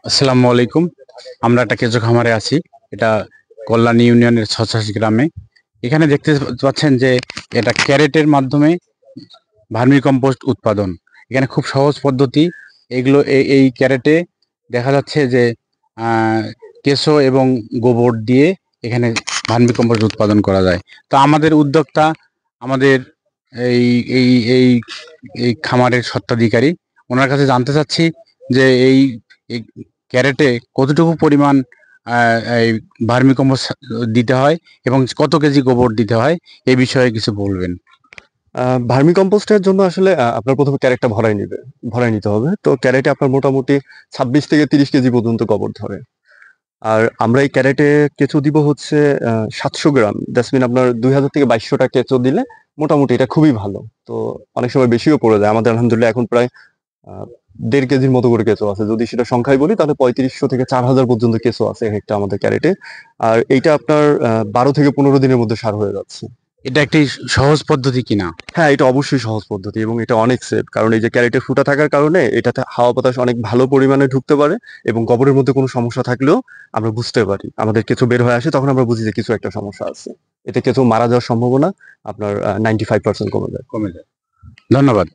আসসালামু আলাইকুম। আমরা একটা কেঁচো খামারে আছি। এটা কল্যাণী ইউনিয়নের ৮৬ গ্রামে। এখানে দেখতে পাচ্ছেন যে এটা ক্যারেটের মাধ্যমে ভার্মি কম্পোস্ট উৎপাদন। এখানে খুব সহজ পদ্ধতি। এগুলো এই ক্যারেটে দেখা যাচ্ছে যে আহ, কেঁচো এবং গোবর দিয়ে এখানে ভার্মি কম্পোস্ট উৎপাদন করা যায়। তো আমাদের উদ্যোক্তা, আমাদের এই এই এই এই খামারের স্বত্বাধিকারী, ওনার কাছে জানতে চাচ্ছি যে এই ক্যারেটে কতটুকু পরিমাণ এই ভার্মি কম্পোস্ট দিতে হয় এবং কত কেজি গোবর দিতে হয়, এই বিষয়ে কিছু বলবেন। ভার্মি কম্পোস্টের জন্য আসলে আপনার প্রথমে ক্যারেটটা ভরাই নিতে হবে। তো ক্যারেটে আপনার মোটামুটি ২৬ থেকে ৩০ কেজি পর্যন্ত গোবর ধরে। আর আমরা এই ক্যারেটে কেঁচো দিব হচ্ছে ৭০০ গ্রাম। দ্যাটস মিন আপনার ২০০০ থেকে ২২০০ টা কেঁচো দিলে মোটামুটি এটা খুবই ভালো। তো অনেক সময় বেশিও পড়ে যায়। আমাদের আলহামদুলিল্লাহ এখন প্রায় ১.৫ কেজির মতো করে কেঁচো আছে। যদি সেটা সংখ্যায় বলি তাহলে ৩৫০০ থেকে ৪০০০ পর্যন্ত কেঁচো আছে একেকটা আমাদের ক্যারেটে। আর এইটা আপনার ১২ থেকে ১৫ দিনের মধ্যে সার হয়ে যাচ্ছে। এটা একটি সহজ পদ্ধতি কিনা? হ্যাঁ, এটা অবশ্যই সহজ পদ্ধতি এবং এটা অনেক সেফ। কারণ এই যে ক্যারেটের ফুটা থাকার কারণে এটাতে হাওয়া বাতাস অনেক ভালো পরিমাণে ঢুকতে পারে এবং গোবরের মধ্যে কোনো সমস্যা থাকলেও আমরা বুঝতে পারি। আমাদের কেঁচো বের হয়ে আসে তখন আমরা বুঝি যে কিছু একটা সমস্যা আছে। এতে কেঁচো মারা যাওয়ার সম্ভাবনা আপনার ৯৫% কমে যায়। কমে যায়। ধন্যবাদ।